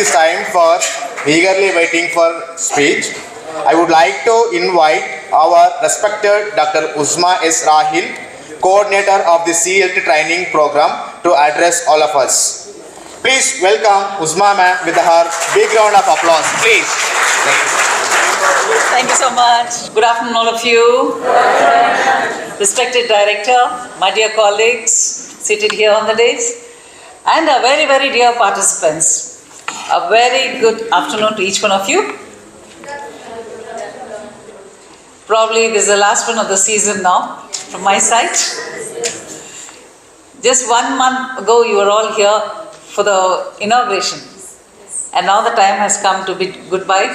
is time for eagerly waiting for speech. I would like to invite our respected Dr. Uzma S. Raheel, Coordinator of the CELT Training Program, to address all of us. Please welcome Uzma ma'am with her big round of applause, please. Thank you so much. Good afternoon, all of you. Respected Director, my dear colleagues seated here on the dais, and our very, very dear participants. A very good afternoon to each one of you. Probably this is the last one of the season now from my side. Just 1 month ago, you were all here for the inauguration, and now the time has come to bid goodbye.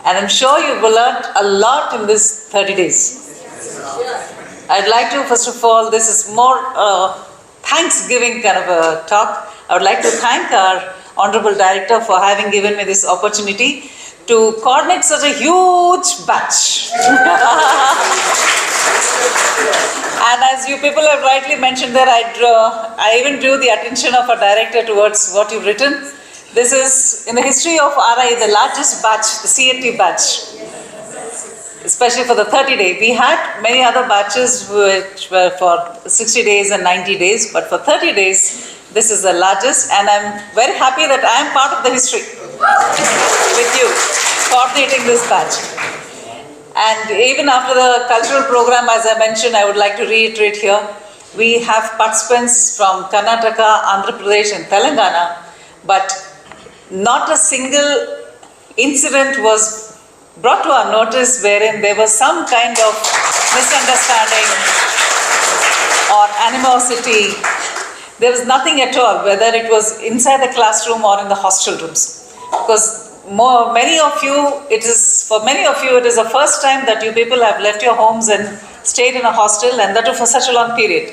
And I'm sure you've learned a lot in this 30 days. I'd like to, first of all, this is more Thanksgiving kind of a talk. I would like to thank our Honorable Director for having given me this opportunity to coordinate such a huge batch. And as you people have rightly mentioned there, I even drew the attention of our director towards what you've written. This is, in the history of RI, the largest batch, the CELT batch, especially for the 30-day. We had many other batches which were for 60 days and 90 days, but for 30 days, this is the largest, and I'm very happy that I am part of the history with you, coordinating this batch. And even after the cultural program, as I mentioned, I would like to reiterate here, we have participants from Karnataka, Andhra Pradesh and Telangana, but not a single incident was brought to our notice wherein there was some kind of misunderstanding or animosity. There was nothing at all, whether it was inside the classroom or in the hostel rooms. Because for many of you, it is the first time that you people have left your homes and stayed in a hostel, and that for such a long period.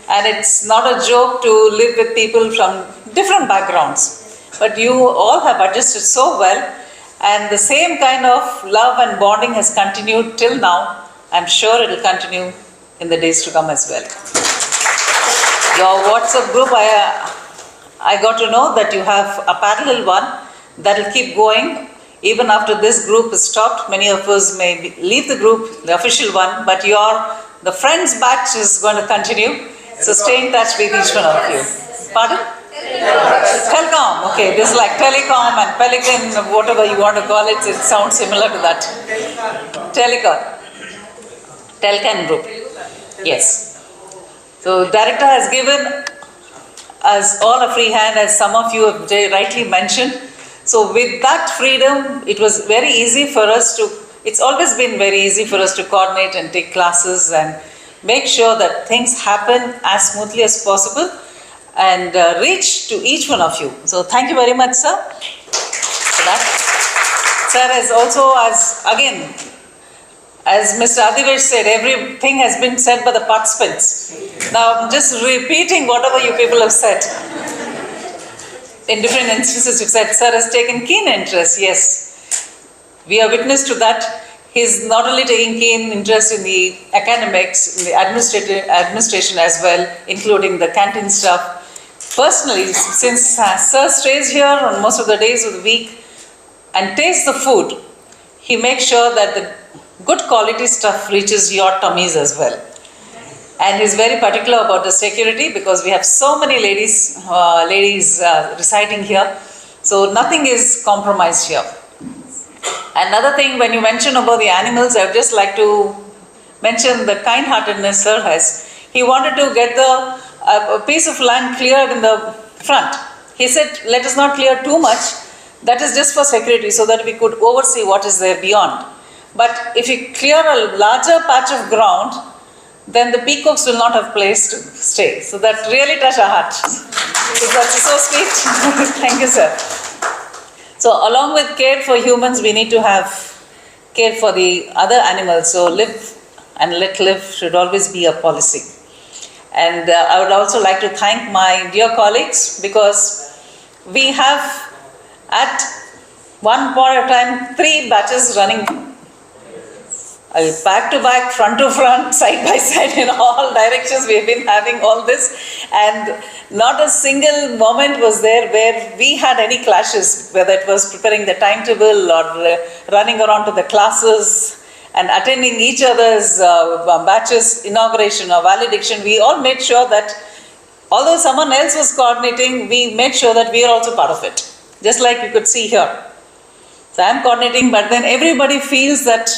And it's not a joke to live with people from different backgrounds. But you all have adjusted so well, and the same kind of love and bonding has continued till now. I'm sure it will continue in the days to come as well. Your WhatsApp group, I got to know that you have a parallel one that will keep going even after this group is stopped. Many of us may leave the group, the official one, but the friends batch is going to continue. So stay in touch with each one of you. Pardon? Telecom, okay, this is like telecom and pelican, whatever you want to call it, it sounds similar to that. Telcan group, yes. So director has given us all a free hand, as some of you have rightly mentioned. So with that freedom, it was very easy for us to, it's always been very easy for us to coordinate and take classes and make sure that things happen as smoothly as possible and reach to each one of you. So thank you very much, sir, for that. Sir has also, as Mr. Adivesh said, everything has been said by the participants. Now I'm just repeating whatever you people have said. In different instances you've said, sir has taken keen interest, yes. We are witness to that. He's not only taking keen interest in the academics, in the administration as well, including the canteen staff. Personally, since sir stays here on most of the days of the week and tastes the food, he makes sure that the good quality stuff reaches your tummies as well. And he's very particular about the security, because we have so many ladies residing here. So nothing is compromised here. Another thing, when you mention about the animals, I would just like to mention the kind-heartedness sir has. He wanted to get a piece of land cleared in the front. He said, let us not clear too much. That is just for security, so that we could oversee what is there beyond. But if you clear a larger patch of ground, then the peacocks will not have place to stay. So that really touched our heart. So that's so sweet. Thank you, sir. So along with care for humans, we need to have care for the other animals. So live and let live should always be a policy. And I would also like to thank my dear colleagues, because we have at one point of time 3 batches running Back to back, front to front, side by side, in all directions, we've been having all this. And not a single moment was there where we had any clashes, whether it was preparing the timetable or running around to the classes and attending each other's batches, inauguration or valediction. We all made sure that although someone else was coordinating, we made sure that we are also part of it. Just like you could see here. So I'm coordinating, but then everybody feels that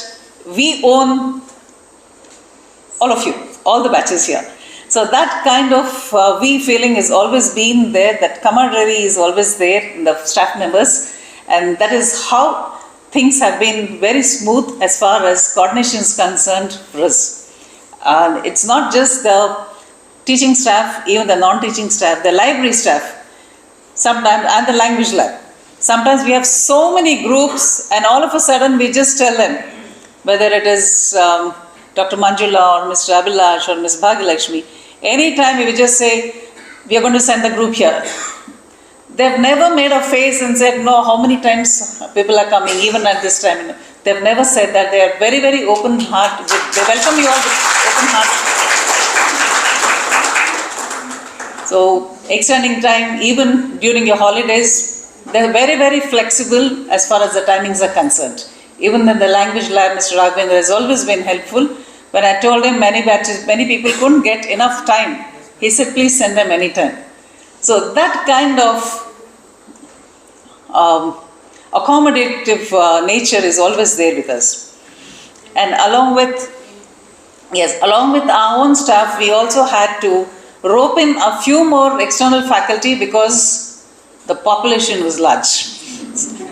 we own all of you, all the batches here. So that kind of we feeling has always been there, that camaraderie is always there in the staff members, and that is how things have been very smooth as far as coordination is concerned for us. It's not just the teaching staff, even the non-teaching staff, the library staff, sometimes, and the language lab. Sometimes we have so many groups and all of a sudden we just tell them, whether it is Dr. Manjula or Mr. Abhilash or Ms. Bhagyalakshmi, anytime we just say, we are going to send the group here. They've never made a face and said, no, how many times people are coming, even at this time. They've never said that. They are very, very open heart. They welcome you all with open heart. So, extending time, even during your holidays, they're very, very flexible as far as the timings are concerned. Even in the language lab, Mr. Raghavendra has always been helpful. When I told him many people couldn't get enough time, he said, please send them anytime. So that kind of accommodative nature is always there with us. And along with our own staff, we also had to rope in a few more external faculty because the population was large.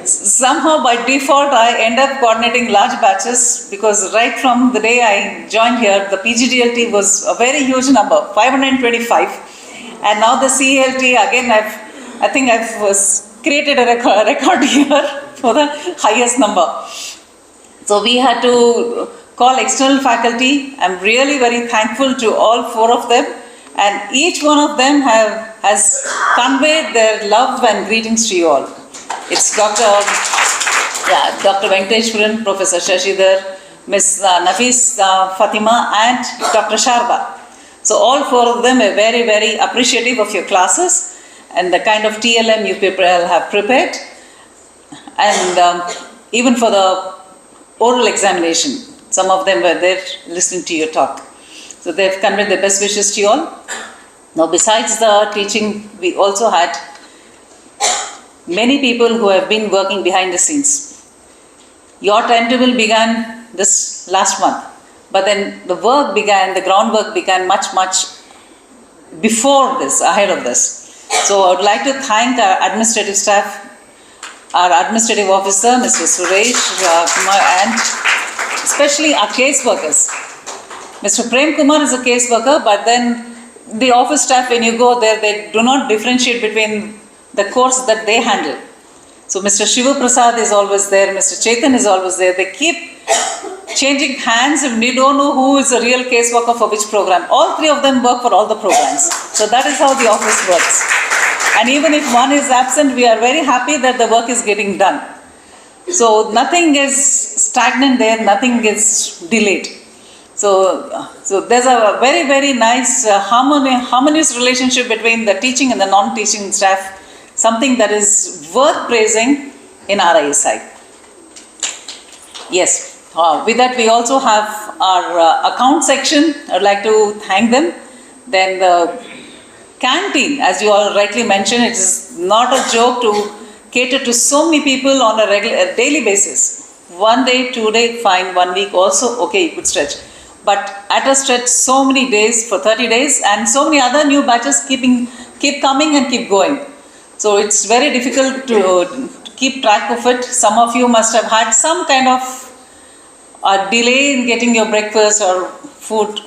Somehow by default I end up coordinating large batches because right from the day I joined here, the PGDLT was a very huge number, 525. And now the CELT, again I think I've created a record here for the highest number. So we had to call external faculty. I'm really very thankful to all 4 of them. And each one of them has conveyed their love and greetings to you all. It's Dr. Venkateshwaran, Professor Shashidhar, Ms. Nafis Fatima and Dr. Sharda. So all 4 of them are very, very appreciative of your classes and the kind of TLM you people have prepared, and even for the oral examination. Some of them were there listening to your talk. So they've conveyed their best wishes to you all. Now besides the teaching, we also had many people who have been working behind the scenes. Your timetable began this last month, but then the work began, the groundwork began much before this, ahead of this. So I would like to thank our administrative staff, our administrative officer, Mr. Suresh Kumar, and especially our case workers. Mr. Prem Kumar is a case worker, but then the office staff, when you go there, they do not differentiate between the course that they handle. So Mr. Shiva Prasad is always there, Mr. Chetan is always there. They keep changing hands and we don't know who is a real case worker for which program. All 3 of them work for all the programs. So that is how the office works. And even if one is absent, we are very happy that the work is getting done. So nothing is stagnant there, nothing is delayed. So there's a very, very nice harmonious relationship between the teaching and the non-teaching staff, something that is worth praising in RISI. Yes, with that we also have our account section. I'd like to thank them. Then the canteen, as you all rightly mentioned, it is not a joke to cater to so many people on a daily basis. 1 day, 2 day, fine, 1 week also, okay, you could stretch. But at a stretch, so many days for 30 days and so many other new batches keep coming and keep going. So it's very difficult to keep track of it. Some of you must have had some kind of a delay in getting your breakfast or food.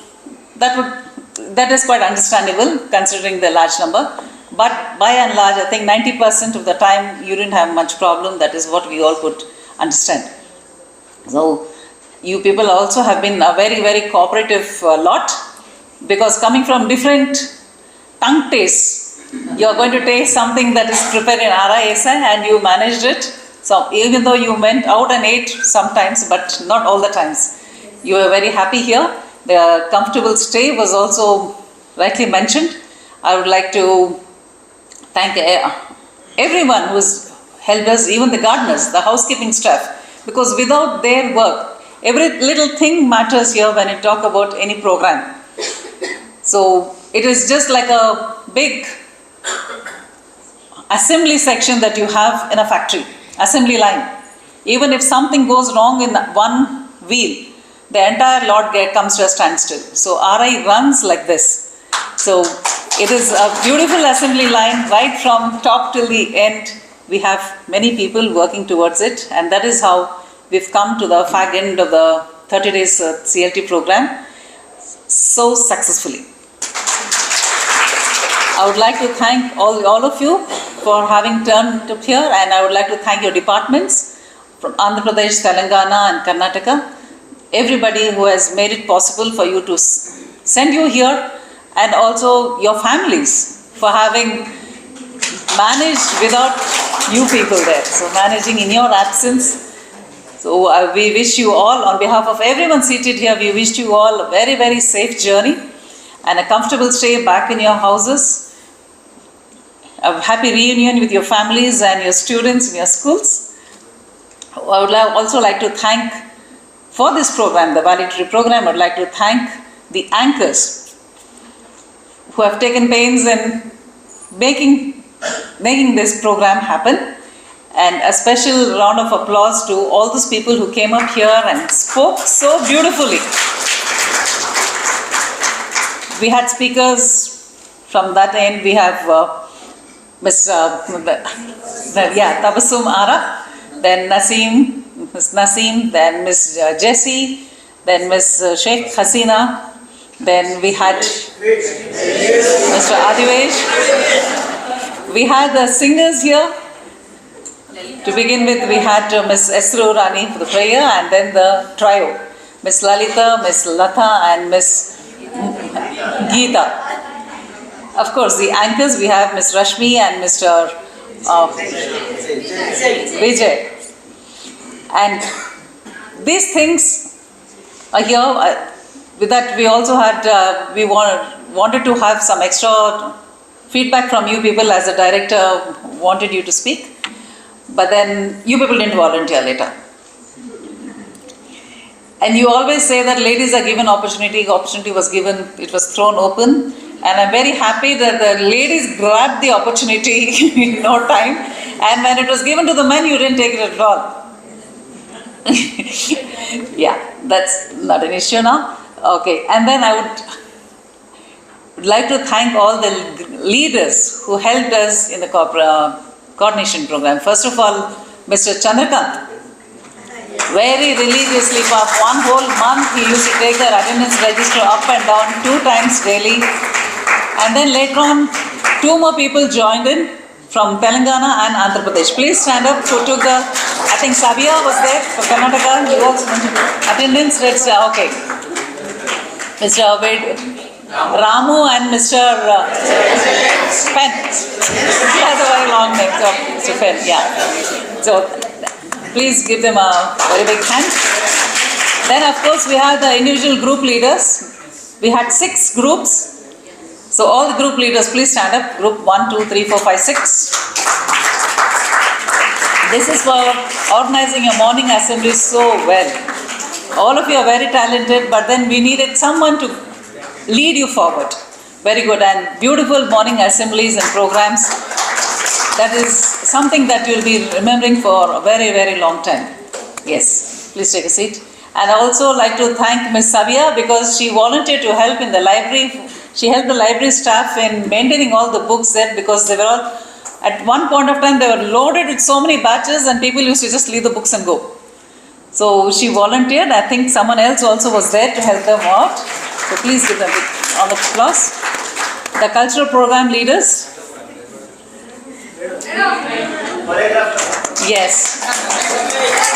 That is quite understandable considering the large number. But by and large, I think 90% of the time you didn't have much problem. That is what we all could understand. So you people also have been a very, very cooperative lot, because coming from different tongue tastes, you are going to taste something that is prepared in RISI and you managed it. So even though you went out and ate sometimes, but not all the times. you were very happy here. The comfortable stay was also rightly mentioned. I would like to thank everyone who has helped us, even the gardeners, the housekeeping staff, because without their work, every little thing matters here when you talk about any program. So it is just like a big assembly section that you have in a factory, assembly line. Even if something goes wrong in one wheel, the entire lot comes to a standstill. So RI runs like this. So it is a beautiful assembly line right from top till the end. We have many people working towards it, and that is how we've come to the fag end of the 30 days CLT program so successfully. I would like to thank all of you for having turned up here, and I would like to thank your departments from Andhra Pradesh, Telangana and Karnataka. Everybody who has made it possible for you to send you here, and also your families for having managed without you people there. So managing in your absence. So we wish you all, on behalf of everyone seated here, we wish you all a very, very safe journey and a comfortable stay back in your houses. A happy reunion with your families and your students in your schools. I would also like to thank, for this program, the Valedictory program, I would like to thank the anchors who have taken pains in making this program happen. And a special round of applause to all those people who came up here and spoke so beautifully. We had speakers from that end. We have Ms. Tabassum Ara, then Ms. Naseem, then Ms. Jessie, then Ms. Sheikh Hasina, then we had Mr. Adivesh. We had the singers here. To begin with, we had Ms. Esru Rani for the prayer, and then the trio, Ms. Lalita, Ms. Lata and Ms. Geeta. Of course, the anchors, we have Ms. Rashmi and Mr. Vijay. And these things are here. With that, we also had, we wanted to have some extra feedback from you people, as the director wanted you to speak. But then you people didn't volunteer later. And you always say that ladies are given opportunity was given, it was thrown open. And I'm very happy that the ladies grabbed the opportunity in no time. And when it was given to the men, you didn't take it at all. Yeah, that's not an issue now. Okay, and then I would like to thank all the leaders who helped us in the coordination program. First of all, Mr. Chandrakant, very religiously for one whole month he used to take the attendance register up and down 2 times daily. And then later on, 2 more people joined in from Telangana and Andhra Pradesh. Please stand up. Who took the, I think Sabia was there for Karnataka. He also attendance register. Okay. Mr. Ramu and Mr. Pen. He has a very long name, so Mr. Pen, yeah. So please give them a very big hand. Then of course we have the individual group leaders. We had 6 groups. So all the group leaders, please stand up. Group 1, 2, 3, 4, 5, 6. This is for organizing your morning assembly so well. All of you are very talented, but then we needed someone to lead you forward. Very good, and beautiful morning assemblies and programs. That is something that you'll be remembering for a very, very long time. Yes, please take a seat. And I also like to thank Ms. Savia, because she volunteered to help in the library. She helped the library staff in maintaining all the books there, because they were all, at one point of time, they were loaded with so many batches and people used to just leave the books and go. So she volunteered. I think someone else also was there to help them out. So please give them a big round of applause. The cultural program leaders. Yes.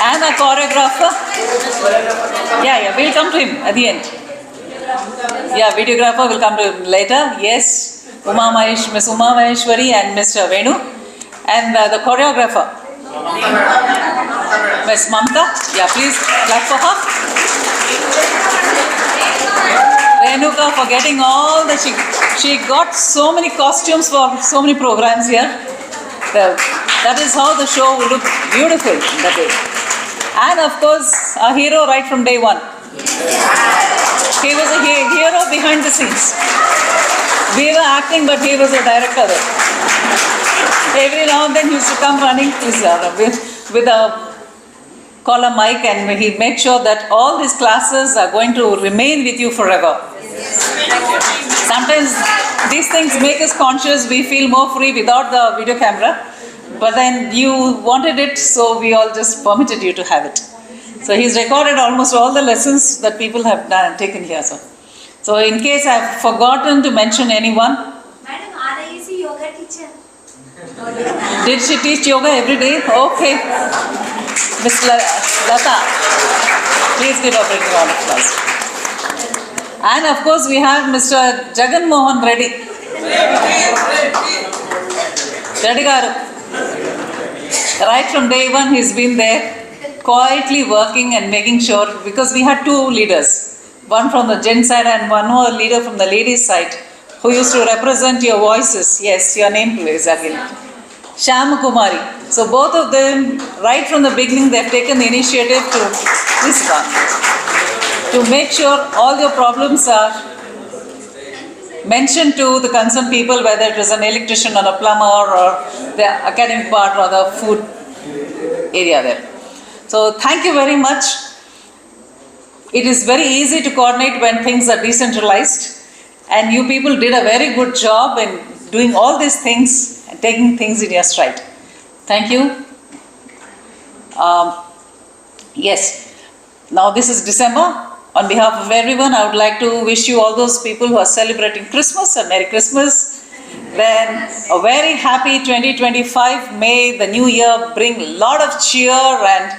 And a choreographer. Yeah, we'll come to him at the end. Yeah, videographer will come to him later. Yes. Miss Uma Maheshwari and Mr. Venu. And the choreographer. Miss Mamta. Yeah, please clap for her. Renuka for getting all the, she got so many costumes for so many programs here. That is how the show will look beautiful that way. And of course, our hero right from day one. He was a hero behind the scenes. We were acting, but he was a director there. Every now and then he used to come running with a collar mic, and he made sure that all these classes are going to remain with you forever. Sometimes these things make us conscious, we feel more free without the video camera, but then you wanted it, so we all just permitted you to have it. So he's recorded almost all the lessons that people have taken here. So in case I've forgotten to mention anyone. Madam, Riesi yoga teacher. Did she teach yoga every day? Okay. Miss Lata, please give a big round of applause. And of course we have Mr. Jagan Mohan Reddy. Reddy garu. Right from day one he's been there, quietly working and making sure, because we had two leaders. One from the gent side and one more leader from the ladies side, who used to represent your voices. Yes, your name please, Raheel. Shyam Kumari. So both of them, right from the beginning, they've taken the initiative to make sure all your problems are mentioned to the concerned people, whether it is an electrician or a plumber or the academic part or the food area there. So thank you very much. It is very easy to coordinate when things are decentralized, and you people did a very good job in doing all these things and taking things in your stride. Thank you. Yes, now this is December. On behalf of everyone, I would like to wish you all those people who are celebrating Christmas a Merry Christmas. Then a very happy 2025. May the new year bring a lot of cheer and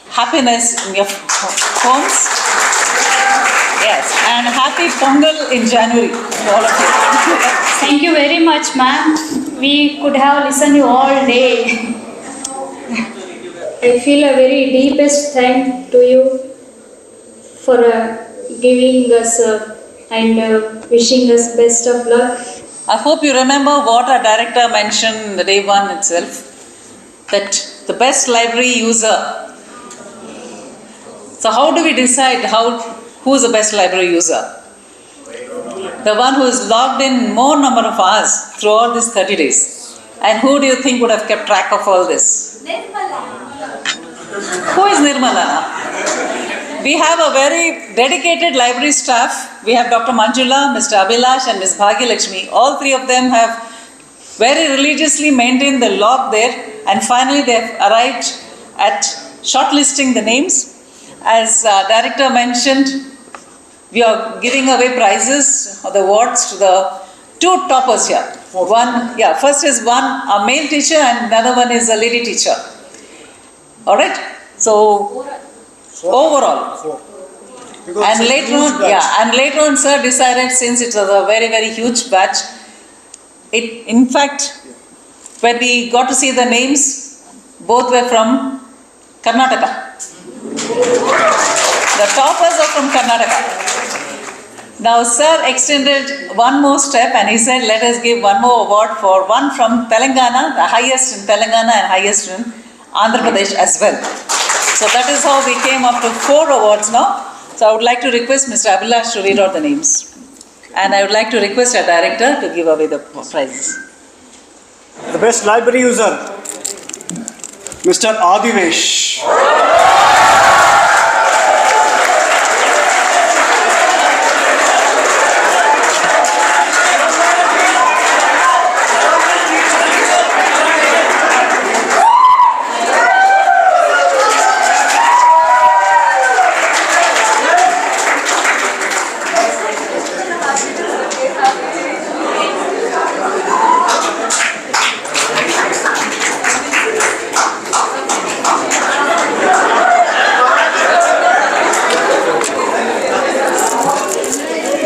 happiness in your homes. Yes, and happy Pongal in January to all of you. Thank you very much, ma'am. We could have listened you all day. I feel a very deepest thank to you for giving us and wishing us best of luck. I hope you remember what our director mentioned in the day one itself, that the best library user. So how do we decide who is the best library user? The one who is logged in more number of hours throughout these 30 days. And who do you think would have kept track of all this? Nirmala. Who is Nirmala? We have a very dedicated library staff. We have Dr. Manjula, Mr. Abhilash and Ms. Bhagyalakshmi. All three of them have very religiously maintained the log there, and finally they have arrived at shortlisting the names. As director mentioned, we are giving away prizes or the awards to the two toppers here. First is a male teacher and another one is a lady teacher. All right. So overall. And later on, sir decided, since it was a very, very huge batch, in fact, when we got to see the names, both were from Karnataka. The toppers are from Karnataka. Now, sir extended one more step and he said, let us give one more award for one from Telangana, the highest in Telangana and highest in Andhra Pradesh as well. So that is how we came up to 4 awards now. So I would like to request Mr. Abhilash to read out the names. And I would like to request our director to give away the prizes. The best library user, Mr. Adivesh.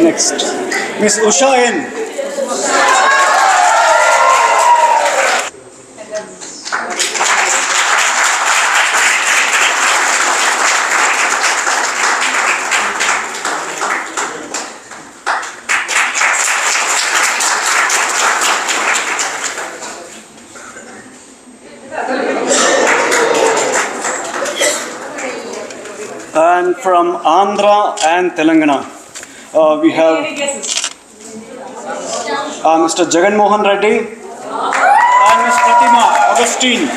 Next, Miss Usha N. And from Andhra and Telangana, we have Any guesses? Mr. Jagan Mohan Reddy and Ms. Pratima Augustine.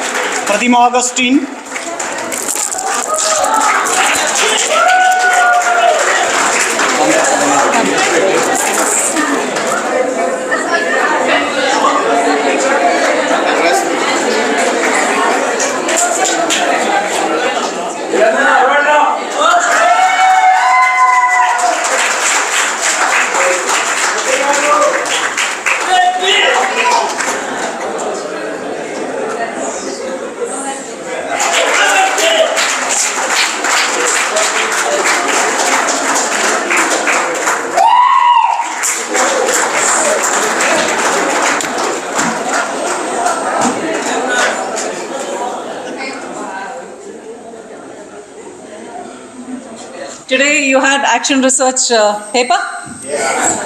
Today you had action research paper?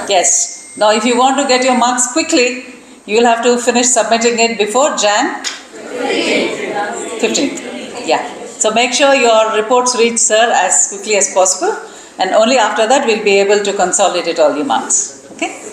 Yes. Now if you want to get your marks quickly, you will have to finish submitting it before Jan 15th. Yeah. So make sure your reports reach sir as quickly as possible, and only after that we'll be able to consolidate all your marks. Okay?